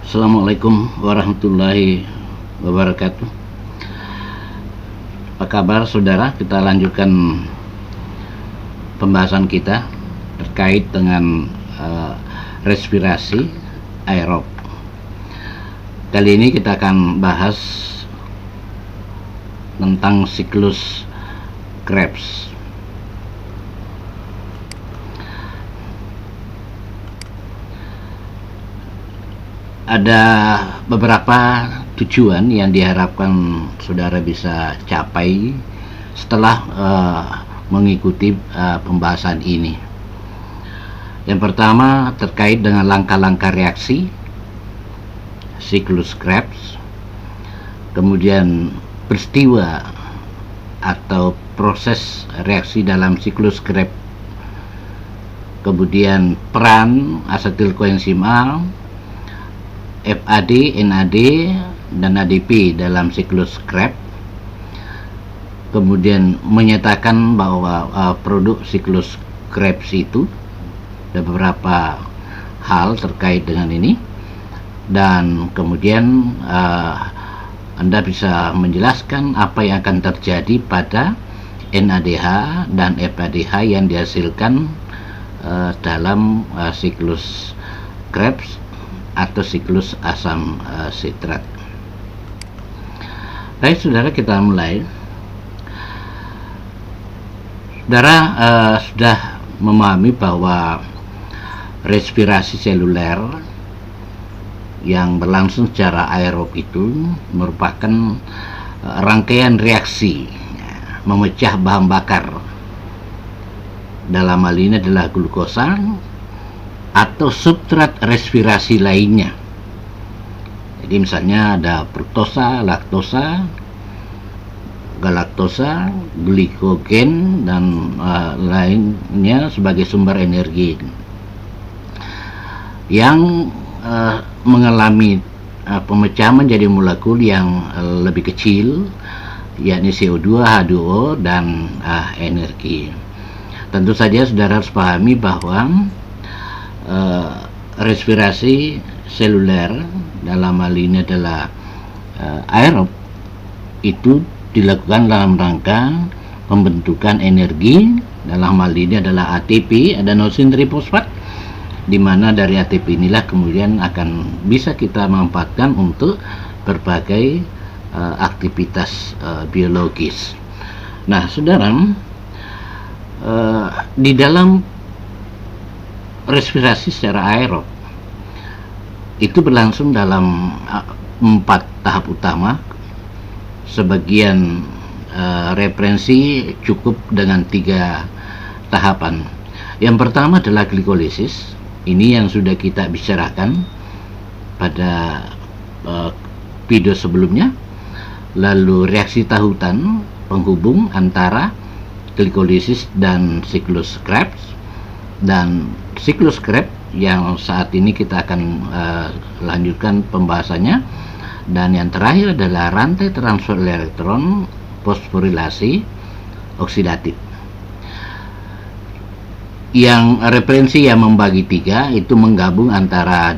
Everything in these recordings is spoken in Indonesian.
Assalamualaikum warahmatullahi wabarakatuh. Apa kabar saudara? Kita lanjutkan pembahasan kita terkait dengan respirasi aerob. Kali ini kita akan bahas tentang siklus Krebs. Ada beberapa tujuan yang diharapkan saudara bisa capai setelah mengikuti pembahasan ini. Yang pertama terkait dengan langkah-langkah reaksi siklus Krebs, kemudian peristiwa atau proses reaksi dalam siklus Krebs, kemudian peran asetil koenzim A, FAD, NAD, dan ADP dalam siklus Krebs, kemudian menyatakan bahwa produk siklus Krebs itu ada beberapa hal terkait dengan ini, dan kemudian Anda bisa menjelaskan apa yang akan terjadi pada NADH dan FADH yang dihasilkan dalam siklus Krebs atau siklus asam sitrat. Baik saudara, kita mulai. Saudara sudah memahami bahwa respirasi seluler yang berlangsung secara aerob itu merupakan rangkaian reaksi memecah bahan bakar, dalam hal ini adalah glukosa atau substrat respirasi lainnya. Jadi misalnya ada fruktosa, laktosa, galaktosa, glikogen, dan lainnya sebagai sumber energi yang mengalami pemecahan menjadi molekul yang lebih kecil, yakni CO2, H2O, dan energi. Tentu saja saudara harus pahami bahwa respirasi seluler dalam hal ini adalah aerob itu dilakukan dalam rangka pembentukan energi. Dalam hal ini adalah ATP, adenosin trifosfat, di mana dari ATP inilah kemudian akan bisa kita manfaatkan untuk berbagai aktivitas biologis. Nah saudara, di dalam respirasi secara aerob itu berlangsung dalam 4 tahap utama. Sebagian referensi cukup dengan 3 tahapan. Yang pertama adalah glikolisis. Ini yang sudah kita bicarakan pada video sebelumnya. Lalu reaksi tahutan, penghubung antara glikolisis dan siklus Krebs, dan siklus Krebs yang saat ini kita akan lanjutkan pembahasannya. Dan yang terakhir adalah rantai transfer elektron fosforilasi oksidatif. Yang referensi yang membagi 3 itu menggabung antara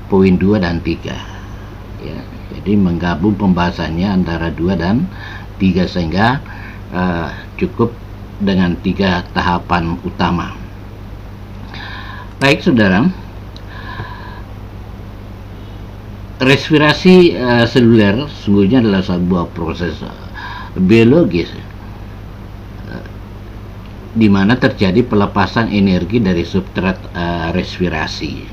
poin 2 dan 3 ya. Jadi menggabung pembahasannya antara 2 dan 3 sehingga cukup dengan 3 tahapan utama. Baik saudara, respirasi seluler sesungguhnya adalah sebuah proses biologis di mana terjadi pelepasan energi dari substrat respirasi.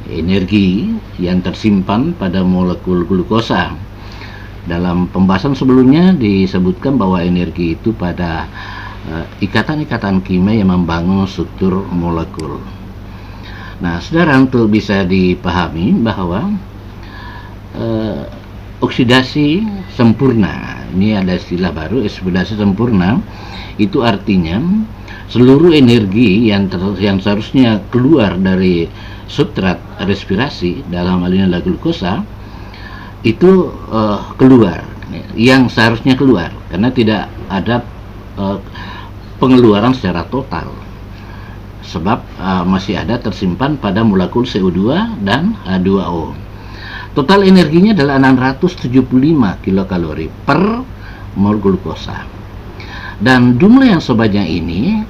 Energi yang tersimpan pada molekul glukosa. Dalam pembahasan sebelumnya disebutkan bahwa energi itu pada ikatan-ikatan kimia yang membangun struktur molekul. Nah, saudara, untuk bisa dipahami bahwa oksidasi sempurna, ini ada istilah baru, oksidasi sempurna, itu artinya seluruh energi yang seharusnya keluar dari substrat respirasi, dalam hal ini adalah glukosa, itu keluar, yang seharusnya keluar, karena tidak ada pengeluaran secara total. sebab masih ada tersimpan pada molekul CO2 dan H2O. Total energinya adalah 675 kilokalori per mol glukosa. Dan jumlah yang sebanyak ini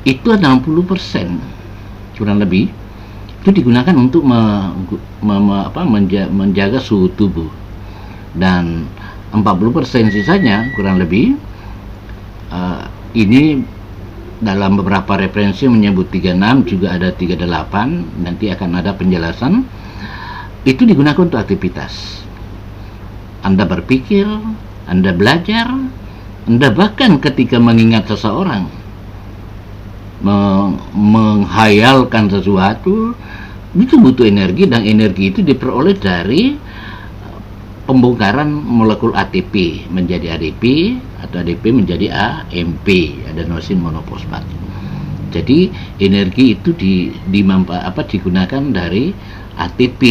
itu 60% kurang lebih itu digunakan untuk menjaga suhu tubuh, dan 40% sisanya kurang lebih ini dalam beberapa referensi menyebut 36, juga ada 38, nanti akan ada penjelasan. Itu digunakan untuk aktivitas Anda berpikir, Anda belajar, Anda bahkan ketika mengingat seseorang, menghayalkan sesuatu, itu butuh energi, dan energi itu diperoleh dari pembongkaran molekul ATP menjadi ADP, atau ADP menjadi AMP, adenosin monofosfat. Jadi energi itu digunakan dari ATP.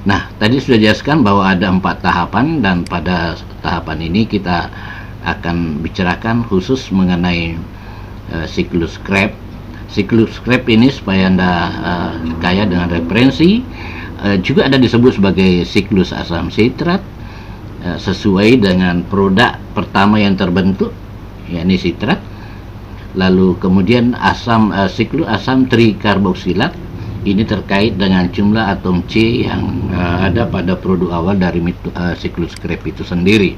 Nah, tadi sudah dijelaskan bahwa ada 4 tahapan, dan pada tahapan ini kita akan bicarakan khusus mengenai siklus Krebs. Siklus Krebs ini supaya Anda kaya dengan referensi, juga ada disebut sebagai siklus asam sitrat, sesuai dengan produk pertama yang terbentuk, yakni sitrat. Lalu kemudian siklus asam trikarboksilat, ini terkait dengan jumlah atom C yang ada pada produk awal dari siklus Krebs itu sendiri.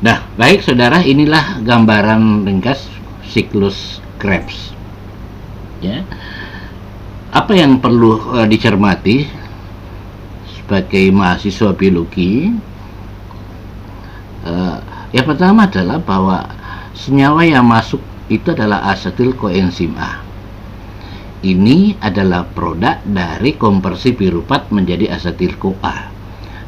Nah, baik saudara, inilah gambaran ringkas siklus Krebs. Ya, apa yang perlu dicermati sebagai mahasiswa biologi? Yang pertama adalah bahwa senyawa yang masuk itu adalah asetil koenzim A. Ini adalah produk dari konversi piruvat menjadi asetil CoA.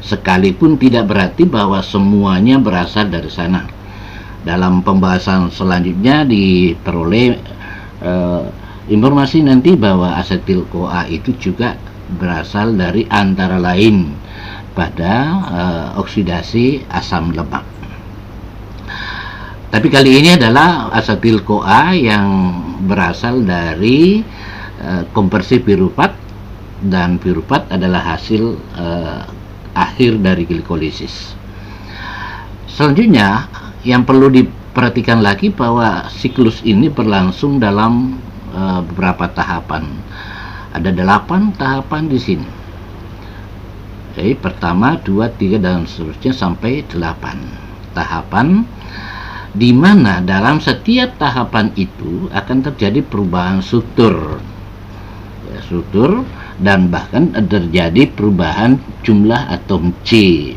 Sekalipun tidak berarti bahwa semuanya berasal dari sana. Dalam pembahasan selanjutnya diperoleh informasi nanti bahwa asetil CoA itu juga berasal dari antara lain pada oksidasi asam lemak. Tapi kali ini adalah asetil CoA yang berasal dari konversi piruvat, dan piruvat adalah hasil akhir dari glikolisis. Selanjutnya yang perlu diperhatikan lagi bahwa siklus ini berlangsung dalam beberapa tahapan. Ada 8 tahapan di sini. Pertama, 2, 3 dan seterusnya sampai 8 tahapan, di mana dalam setiap tahapan itu akan terjadi perubahan struktur, dan bahkan terjadi perubahan jumlah atom C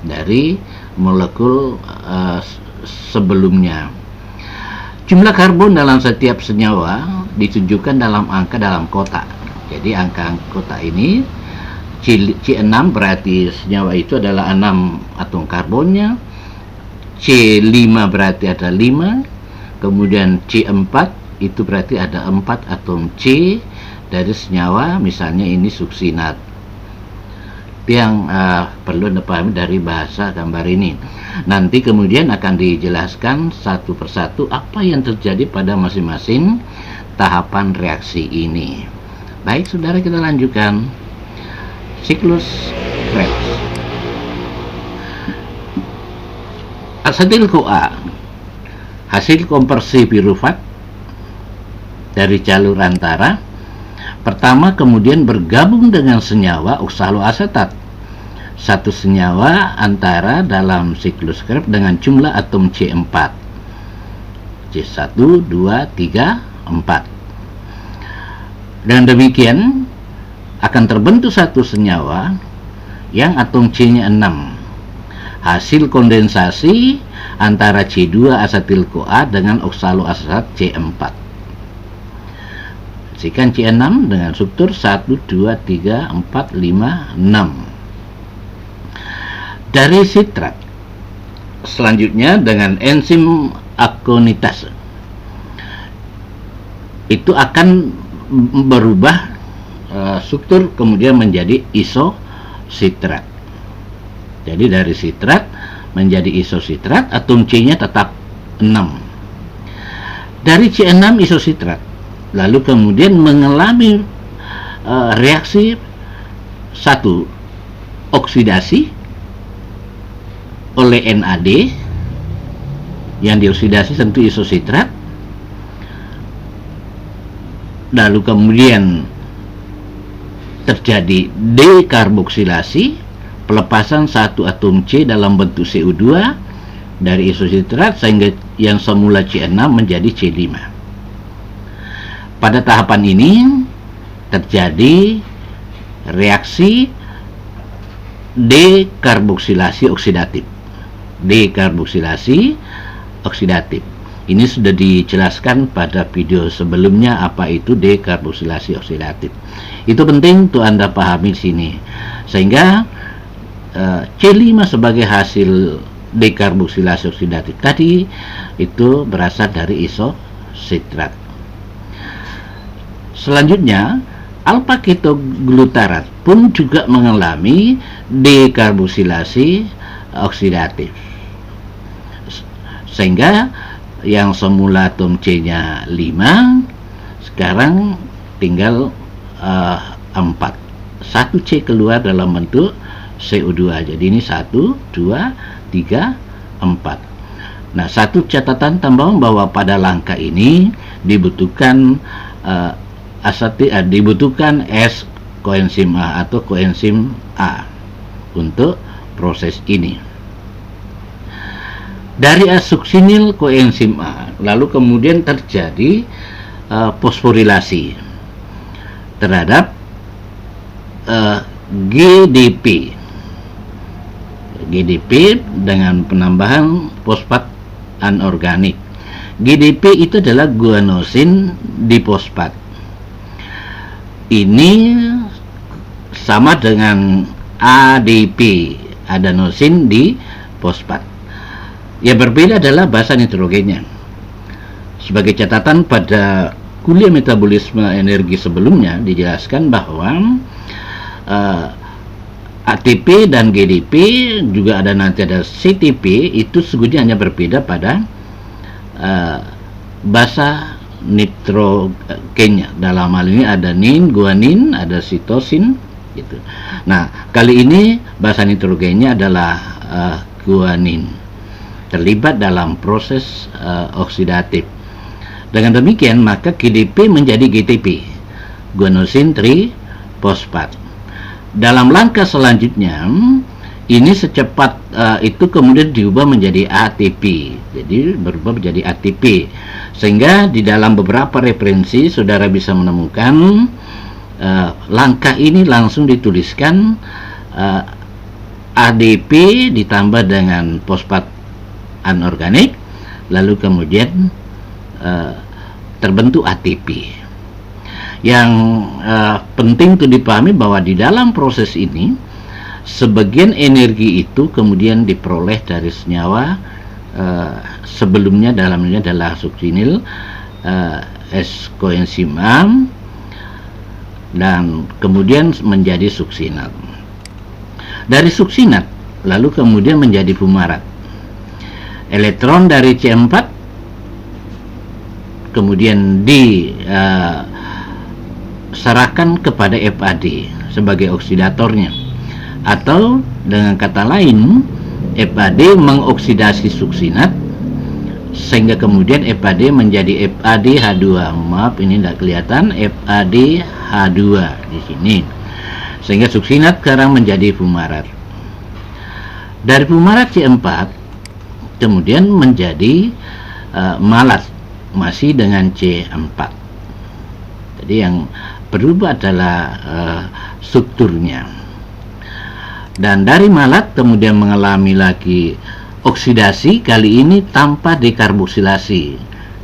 dari molekul sebelumnya. Jumlah karbon dalam setiap senyawa ditunjukkan dalam angka dalam kotak. Jadi angka kotak ini C6 berarti senyawa itu adalah 6 atom karbonnya, C5 berarti ada 5, kemudian C4 itu berarti ada 4 atom C dari senyawa, misalnya ini suksinat. Itu yang perlu dipahami dari bahasa gambar ini. Nanti kemudian akan dijelaskan satu persatu apa yang terjadi pada masing-masing tahapan reaksi ini. Baik saudara, kita lanjutkan siklus Krebs. Asetil CoA hasil konversi piruvat dari jalur antara. Pertama kemudian bergabung dengan senyawa oksaloasetat, satu senyawa antara dalam siklus Krebs dengan jumlah atom C4, C1, 2, 3, 4. Dan demikian akan terbentuk satu senyawa yang atom C-nya 6, hasil kondensasi antara C2 asetil CoA dengan oksaloasetat C4. Saksikan C6 dengan struktur 1, 2, 3, 4, 5, 6. Dari sitrat selanjutnya dengan enzim akonitase itu akan berubah struktur kemudian menjadi isositrat. Jadi dari sitrat menjadi isositrat, atom C-nya tetap 6. dari C6 isositrat, lalu kemudian mengalami reaksi satu, oksidasi oleh NAD, yang dioksidasi tentu isositrat, lalu kemudian terjadi dekarboksilasi, pelepasan satu atom C dalam bentuk CO2 dari isositrat sehingga yang semula C6 menjadi C5. Pada tahapan ini terjadi reaksi dekarboksilasi oksidatif. Dekarboksilasi oksidatif. Ini sudah dijelaskan pada video sebelumnya apa itu dekarboksilasi oksidatif. Itu penting untuk Anda pahami di sini. Sehingga C5 sebagai hasil dekarboksilasi oksidatif tadi itu berasal dari isositrat. Selanjutnya, alfa ketoglutarat pun juga mengalami dekarboksilasi oksidatif. Sehingga yang semula atom C-nya 5 sekarang tinggal 4. 1 C keluar dalam bentuk CO2. Jadi ini 1, 2, 3, 4. Nah, satu catatan tambahan bahwa pada langkah ini dibutuhkan dibutuhkan S koenzim A atau koenzim A untuk proses ini. Dari asuksinil koenzim A, lalu kemudian terjadi fosforilasi terhadap GDP. GDP dengan penambahan fosfat anorganik. GDP itu adalah guanosin difosfat. Ini sama dengan ADP, adenosin difosfat. Yang berbeda adalah basa nitrogennya. Sebagai catatan, pada kuliah metabolisme energi sebelumnya dijelaskan bahwa ATP dan GDP, juga ada nanti ada CTP, itu sesungguhnya hanya berbeda pada basa nitrogennya. Dalam hal ini ada nin, guanin, ada sitosin gitu. Nah, kali ini basa nitrogennya adalah guanin, terlibat dalam proses oksidatif. Dengan demikian maka GDP menjadi GTP, guanosin trifosfat. Dalam langkah selanjutnya ini secepat itu kemudian diubah menjadi ATP, jadi berubah menjadi ATP, sehingga di dalam beberapa referensi saudara bisa menemukan langkah ini langsung dituliskan ADP ditambah dengan fosfat anorganik, lalu kemudian terbentuk ATP. Yang penting untuk dipahami bahwa di dalam proses ini sebagian energi itu kemudian diperoleh dari senyawa sebelumnya, dalamnya adalah suksinil, S koenzim A, dan kemudian menjadi suksinat. Dari suksinat lalu kemudian menjadi fumarat. Elektron dari C4 kemudian diserahkan kepada FAD sebagai oksidatornya, atau dengan kata lain FAD mengoksidasi suksinat sehingga kemudian FAD menjadi FADH2. Maaf, ini tidak kelihatan, FADH2 di sini, sehingga suksinat sekarang menjadi fumarat. Dari fumarat C4 kemudian menjadi malat, masih dengan C4. Jadi yang berubah adalah strukturnya. Dan dari malat kemudian mengalami lagi oksidasi, kali ini tanpa dekarboksilasi.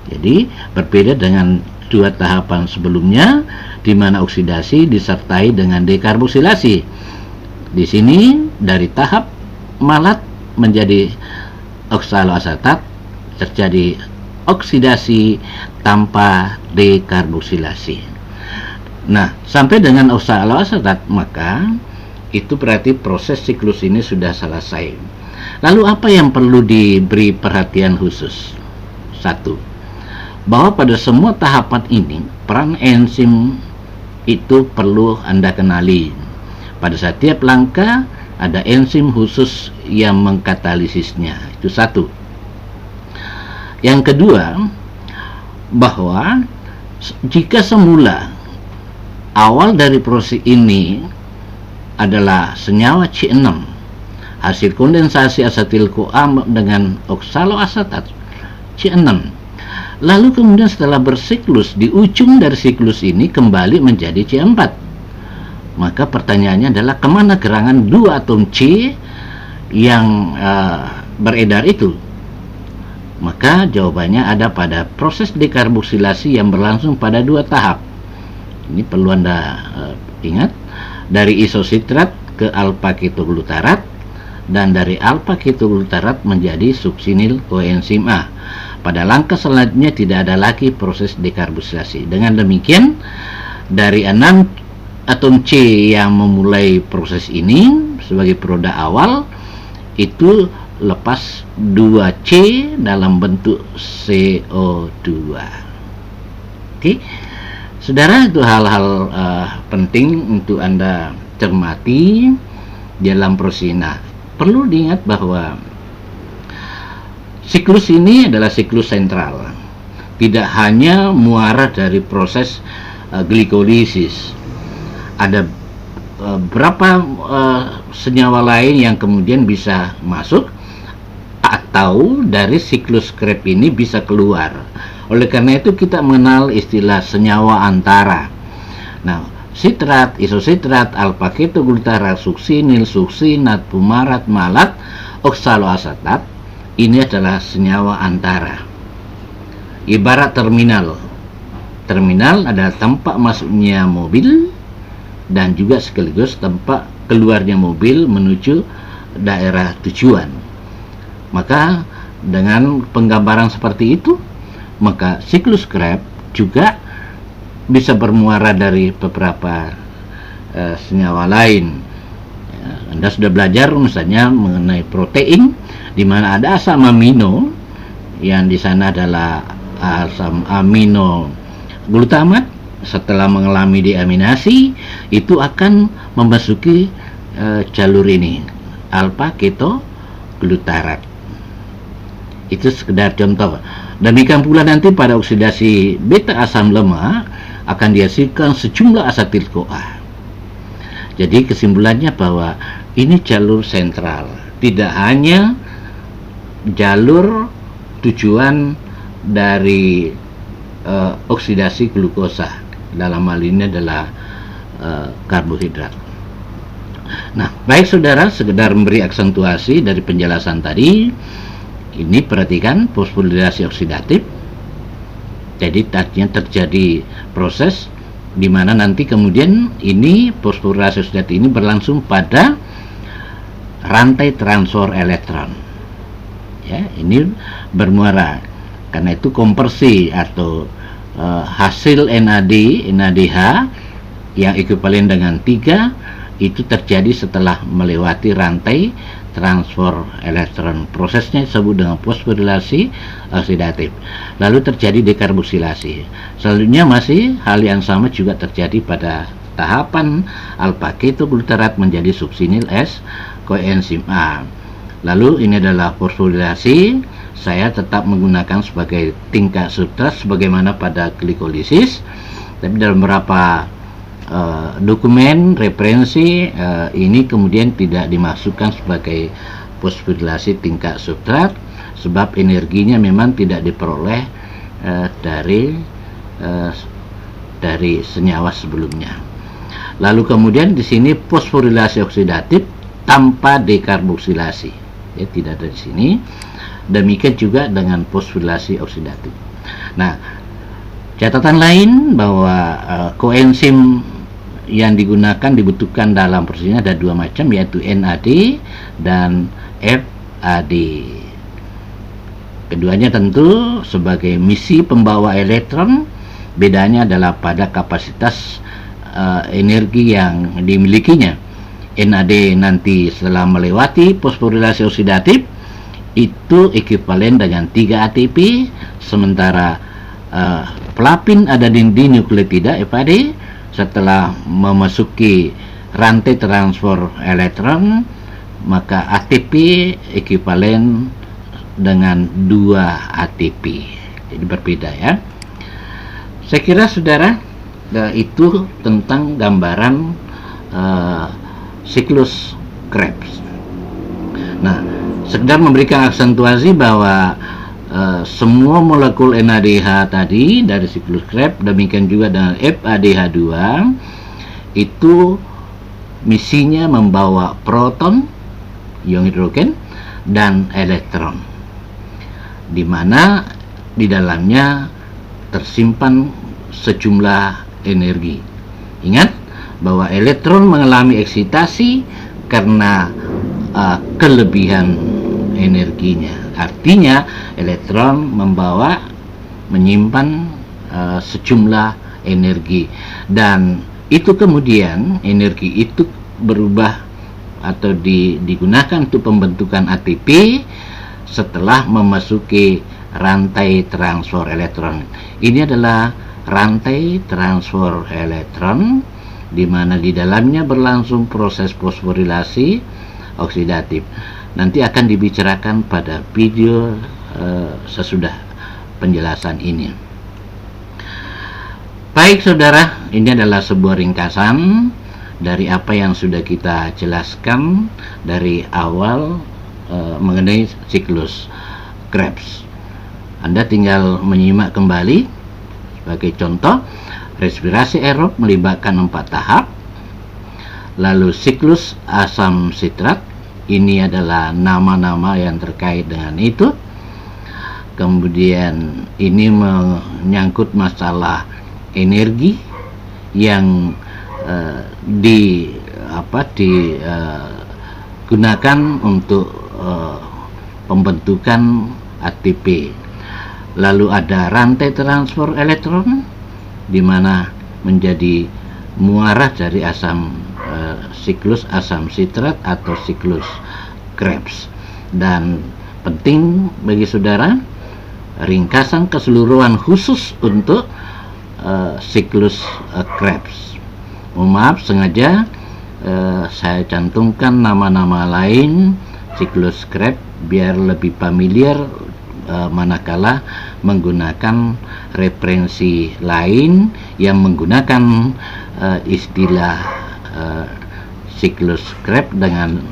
Jadi berbeda dengan dua tahapan sebelumnya di mana oksidasi disertai dengan dekarboksilasi. Di sini dari tahap malat menjadi oksaloasetat terjadi oksidasi tanpa dekarboksilasi. Nah, sampai dengan oksaloasetat maka itu berarti proses siklus ini sudah selesai. Lalu apa yang perlu diberi perhatian khusus? Satu, bahwa pada semua tahapan ini peran enzim itu perlu Anda kenali. Pada setiap langkah ada enzim khusus yang mengkatalisisnya. Itu satu. Yang kedua, bahwa jika semula awal dari proses ini adalah senyawa C6 hasil kondensasi asetil-CoA dengan oksaloasetat C6, lalu kemudian setelah bersiklus di ujung dari siklus ini kembali menjadi C4, maka pertanyaannya adalah kemana gerangan 2 atom C yang beredar itu? Maka jawabannya ada pada proses dekarboksilasi yang berlangsung pada 2 tahap. Ini perlu Anda ingat, dari isositrat ke alfa ketoglutarat dan dari alfa ketoglutarat menjadi suksinil koenzim A. Pada langkah selanjutnya tidak ada lagi proses dekarboksilasi. Dengan demikian, dari 6 atom C yang memulai proses ini sebagai produk awal itu lepas 2C dalam bentuk CO2. Oke, saudara, itu hal-hal penting untuk Anda cermati dalam proses ini. Nah, perlu diingat bahwa siklus ini adalah siklus sentral, tidak hanya muara dari proses glikolisis. Ada berapa senyawa lain yang kemudian bisa masuk atau dari siklus Krebs ini bisa keluar. Oleh karena itu kita mengenal istilah senyawa antara. Nah, sitrat, isositrat, alfa ketoglutarat, suksinil, suksinat, fumarat, malat, oksaloasetat ini adalah senyawa antara. Ibarat terminal. Terminal adalah tempat masuknya mobil dan juga sekaligus tempat keluarnya mobil menuju daerah tujuan. Maka dengan penggambaran seperti itu, maka siklus Krebs juga bisa bermuara dari beberapa senyawa lain. Anda sudah belajar misalnya mengenai protein, di mana ada asam amino yang di sana adalah asam amino glutamat. Setelah mengalami deaminasi itu akan memasuki jalur ini, alfa ketoglutarat. Itu sekedar contoh. Demikian pula nanti pada oksidasi beta asam lemak akan dihasilkan sejumlah asetil-CoA. Jadi kesimpulannya bahwa ini jalur sentral, tidak hanya jalur tujuan dari oksidasi glukosa, dalam hal ini adalah karbohidrat. Nah, baik saudara, sekedar memberi aksentuasi dari penjelasan tadi. Ini perhatikan fosforilasi oksidatif. Jadi tadinya terjadi proses di mana nanti kemudian ini fosforilasi oksidatif ini berlangsung pada rantai transfer elektron. Ya, ini bermuara. Karena itu konversi atau hasil NADH yang ekuivalen dengan 3 itu terjadi setelah melewati rantai transfer elektron. Prosesnya disebut dengan fosforilasi oksidatif. Lalu terjadi dekarboksilasi. Selanjutnya masih hal yang sama juga terjadi pada tahapan alfa ketoglutarat menjadi suksinil S koenzim A. Lalu ini adalah fosforilasi. Saya tetap menggunakan sebagai tingkat substrat sebagaimana pada glikolisis. Tapi dalam beberapa dokumen referensi ini kemudian tidak dimasukkan sebagai fosforilasi tingkat substrat sebab energinya memang tidak diperoleh dari senyawa sebelumnya. Lalu kemudian di sini fosforilasi oksidatif tanpa dekarboksilasi, ya, tidak ada di sini. Demikian juga dengan fosforilasi oksidatif. Nah, catatan lain bahwa koenzim yang digunakan dibutuhkan dalam proses ini ada 2 macam, yaitu NAD dan FAD. Keduanya tentu sebagai misi pembawa elektron, bedanya adalah pada kapasitas energi yang dimilikinya. NAD nanti setelah melewati fosforilasi oksidatif itu ekuivalen dengan 3 ATP, sementara pelapin ada di nukleotida FAD. Setelah memasuki rantai transfer elektron, maka ATP ekuivalen dengan 2 ATP. Jadi berbeda ya. Saya kira saudara, itu tentang gambaran siklus Krebs. Nah, sekedar memberikan aksentuasi bahwa semua molekul NADH tadi dari siklus Krebs, demikian juga dengan FADH2, itu misinya membawa proton, ion hidrogen, dan elektron, di mana di dalamnya tersimpan sejumlah energi. Ingat bahwa elektron mengalami eksitasi karena kelebihan energinya. Artinya elektron menyimpan sejumlah energi, dan itu kemudian energi itu berubah atau digunakan untuk pembentukan ATP setelah memasuki rantai transfer elektron. Ini adalah rantai transfer elektron, di mana di dalamnya berlangsung proses fosforilasi oksidatif. Nanti akan dibicarakan pada video sesudah penjelasan ini. Baik saudara, ini adalah sebuah ringkasan dari apa yang sudah kita jelaskan dari awal mengenai siklus Krebs. Anda tinggal menyimak kembali. Sebagai contoh, respirasi aerob melibatkan 4 tahap. Lalu siklus asam sitrat, ini adalah nama-nama yang terkait dengan itu. Kemudian ini menyangkut masalah energi yang digunakan untuk pembentukan ATP. Lalu ada rantai transfer elektron, di mana menjadi muara dari siklus asam sitrat atau siklus Krebs. Dan penting bagi saudara, ringkasan keseluruhan khusus untuk siklus Krebs. Maaf, sengaja saya cantumkan nama-nama lain siklus Krebs biar lebih familiar manakala menggunakan referensi lain yang menggunakan istilah siklus Krebs dengan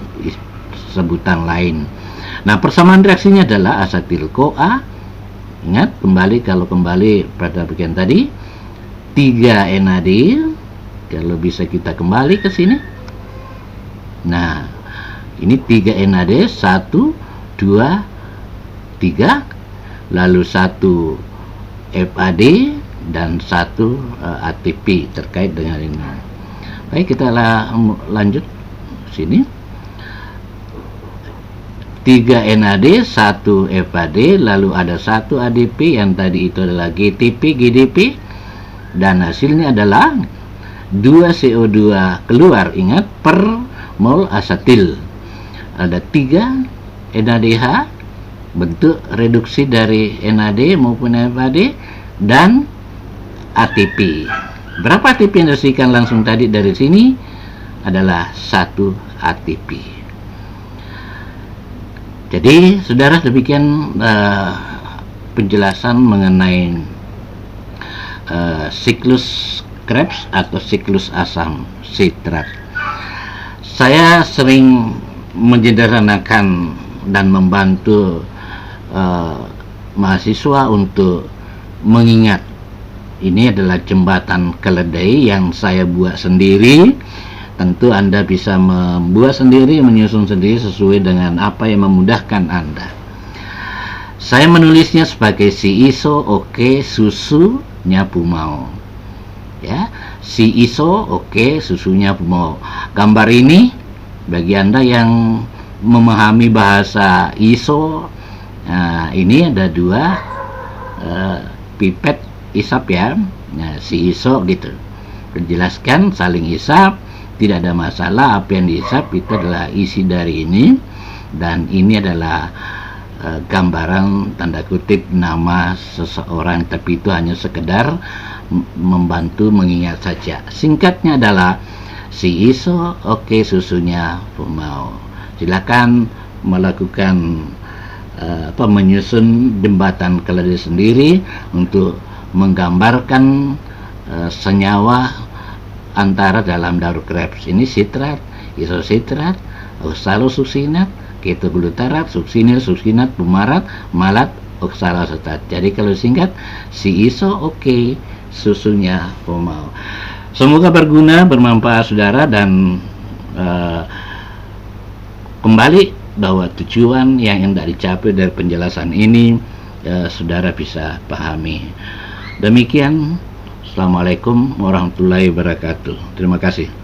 sebutan lain. Nah, persamaan reaksinya adalah asetil-CoA. Ingat kalau kembali pada bagian tadi, 3 NAD. Kalau bisa kita kembali ke sini. Nah, ini 3 NAD, 1, 2, 3, lalu 1 FAD dan 1 ATP terkait dengan ini. Baik, kita lanjut sini. 3 NAD, 1 FAD, lalu ada 1 ADP yang tadi itu adalah GTP, GDP, dan hasilnya adalah 2 CO2 keluar, ingat, per mol asetil. Ada 3 NADH, bentuk reduksi dari NAD maupun FAD, dan ATP. Berapa ATP yang dihasilkan langsung tadi dari sini? Adalah 1 ATP. Jadi saudara, demikian penjelasan mengenai siklus Krebs atau siklus asam sitrat. Saya sering menyederhanakan dan membantu mahasiswa untuk mengingat. Ini adalah jembatan keledai yang saya buat sendiri. Tentu Anda bisa membuat sendiri, menyusun sendiri sesuai dengan apa yang memudahkan Anda. Saya menulisnya sebagai si iso oke susu nyapu mau. Ya, si iso oke susunya mau. Gambar ini bagi Anda yang memahami bahasa iso, ini ada 2 pipet isap ya. Nah, si iso gitu. Dijelaskan saling isap, tidak ada masalah. Apa yang diisap itu adalah isi dari ini, dan ini adalah gambaran tanda kutip nama seseorang, tapi itu hanya sekedar membantu mengingat saja. Singkatnya adalah si iso oke, susunya mau. Silakan melakukan menyusun jembatan keledai sendiri untuk menggambarkan senyawa antara dalam daur Krebs ini: sitrat, isositrat, oksalosuksinat, ketoglutarat, suksinat, bumarat, malat, oksaloasetat. Jadi kalau singkat, si iso oke, susunya mau. Semoga berguna, bermanfaat saudara, dan kembali bahwa tujuan yang hendak dicapai dari penjelasan ini saudara bisa pahami. Demikian, Assalamualaikum warahmatullahi wabarakatuh. Terima kasih.